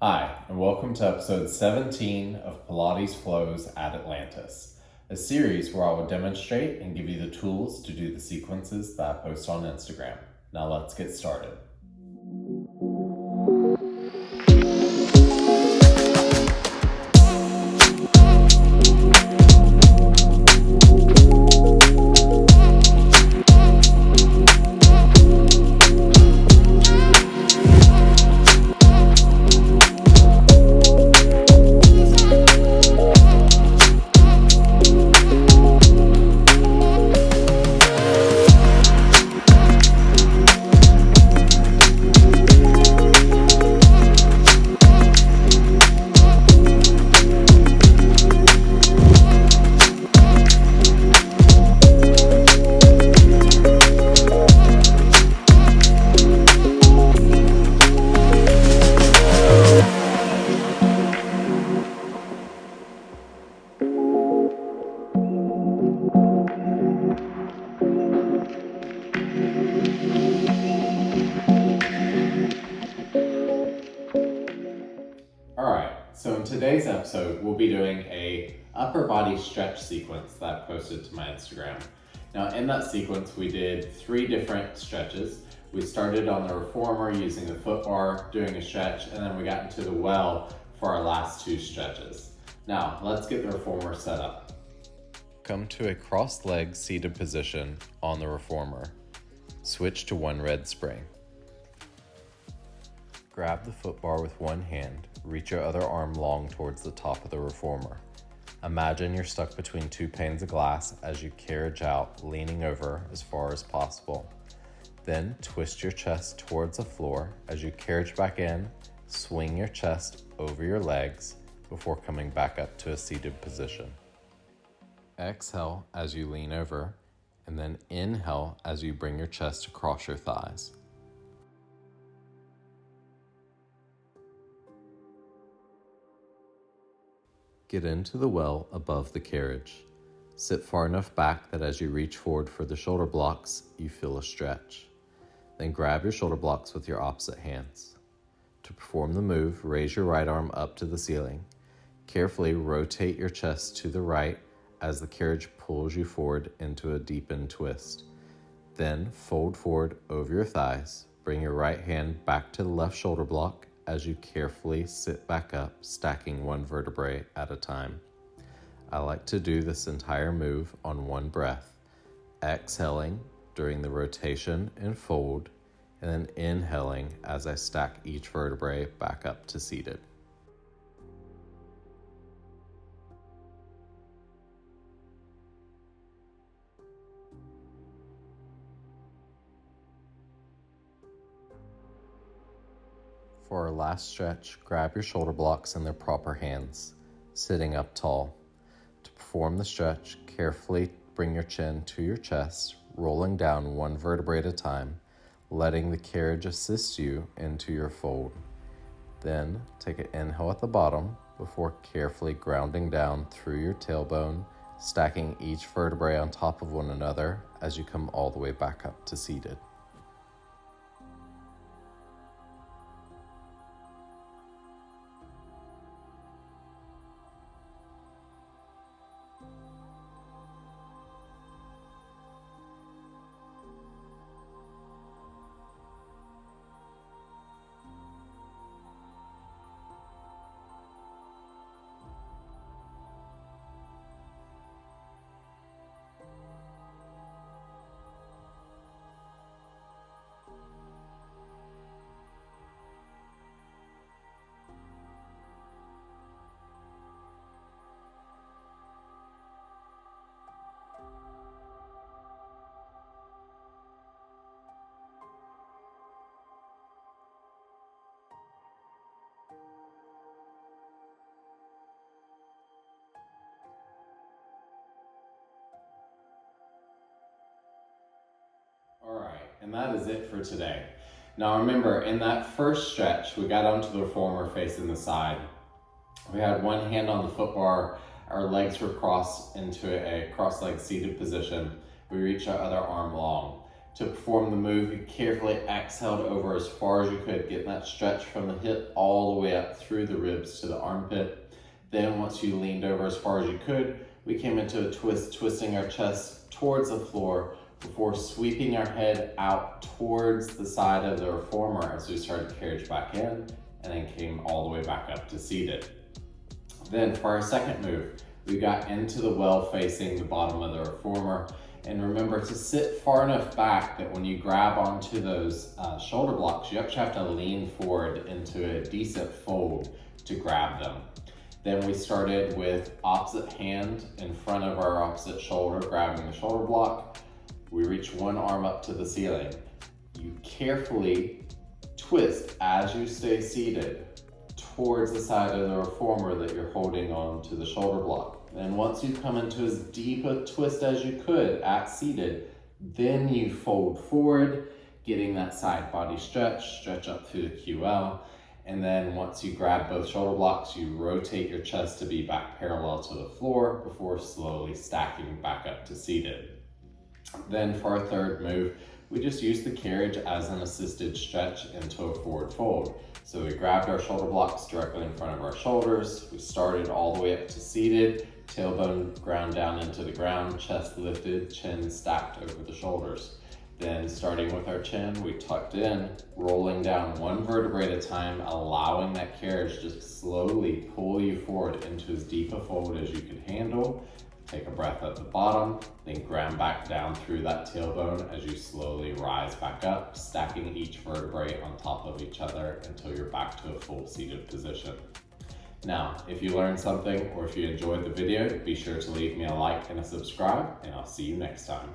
Hi, and welcome to episode 17 of Pilates Flows at Atlantis, a series where I will demonstrate and give you the tools to do the sequences that I post on Instagram. Now let's get started. Alright, so in today's episode, we'll be doing a upper body stretch sequence that I posted to my Instagram. Now in that sequence, we did 3 different stretches. We started on the reformer using the foot bar, doing a stretch, and then we got into the well for our last 2 stretches. Now, let's get the reformer set up. Come to a cross-legged seated position on the reformer. Switch to one red spring. Grab the foot bar with one hand, reach your other arm long towards the top of the reformer. Imagine you're stuck between 2 panes of glass as you carriage out, leaning over as far as possible. Then twist your chest towards the floor as you carriage back in, swing your chest over your legs before coming back up to a seated position. Exhale as you lean over, and then inhale as you bring your chest across your thighs. Get into the well above the carriage. Sit far enough back that as you reach forward for the shoulder blocks, you feel a stretch. Then grab your shoulder blocks with your opposite hands. To perform the move, raise your right arm up to the ceiling. Carefully rotate your chest to the right as the carriage pulls you forward into a deepened twist. Then fold forward over your thighs. Bring your right hand back to the left shoulder block as you carefully sit back up, stacking one vertebrae at a time. I like to do this entire move on one breath, exhaling during the rotation and fold, and then inhaling as I stack each vertebrae back up to seated. For our last stretch, grab your shoulder blocks in their proper hands, sitting up tall. To perform the stretch, carefully bring your chin to your chest, rolling down one vertebrae at a time, letting the carriage assist you into your fold. Then take an inhale at the bottom before carefully grounding down through your tailbone, stacking each vertebrae on top of one another as you come all the way back up to seated. Alright, and that is it for today. Now remember, in that first stretch, we got onto the reformer facing the side. We had one hand on the foot bar, our legs were crossed into a cross-legged seated position. We reach our other arm long. To perform the move, you carefully exhaled over as far as you could, getting that stretch from the hip all the way up through the ribs to the armpit. Then once you leaned over as far as you could, we came into a twist, twisting our chest towards the floor before sweeping our head out towards the side of the reformer as we started carriage back in, and then came all the way back up to seated. Then for our second move, we got into the well facing the bottom of the reformer. And remember to sit far enough back that when you grab onto those shoulder blocks, you actually have to lean forward into a decent fold to grab them. Then we started with opposite hand in front of our opposite shoulder, grabbing the shoulder block. We reach one arm up to the ceiling. You carefully twist as you stay seated towards the side of the reformer that you're holding on to the shoulder block. And once you come into as deep a twist as you could at seated, then you fold forward, getting that side body stretch up through the QL. And then once you grab both shoulder blocks, you rotate your chest to be back parallel to the floor before slowly stacking back up to seated. Then for our third move, we just used the carriage as an assisted stretch into a forward fold. So we grabbed our shoulder blocks directly in front of our shoulders. We started all the way up to seated, tailbone ground down into the ground, chest lifted, chin stacked over the shoulders. Then starting with our chin, we tucked in, rolling down one vertebrae at a time, allowing that carriage to slowly pull you forward into as deep a fold as you can handle. Take a breath at the bottom, then ground back down through that tailbone as you slowly rise back up, stacking each vertebrae on top of each other until you're back to a full seated position. Now, if you learned something or if you enjoyed the video, be sure to leave me a like and a subscribe, and I'll see you next time.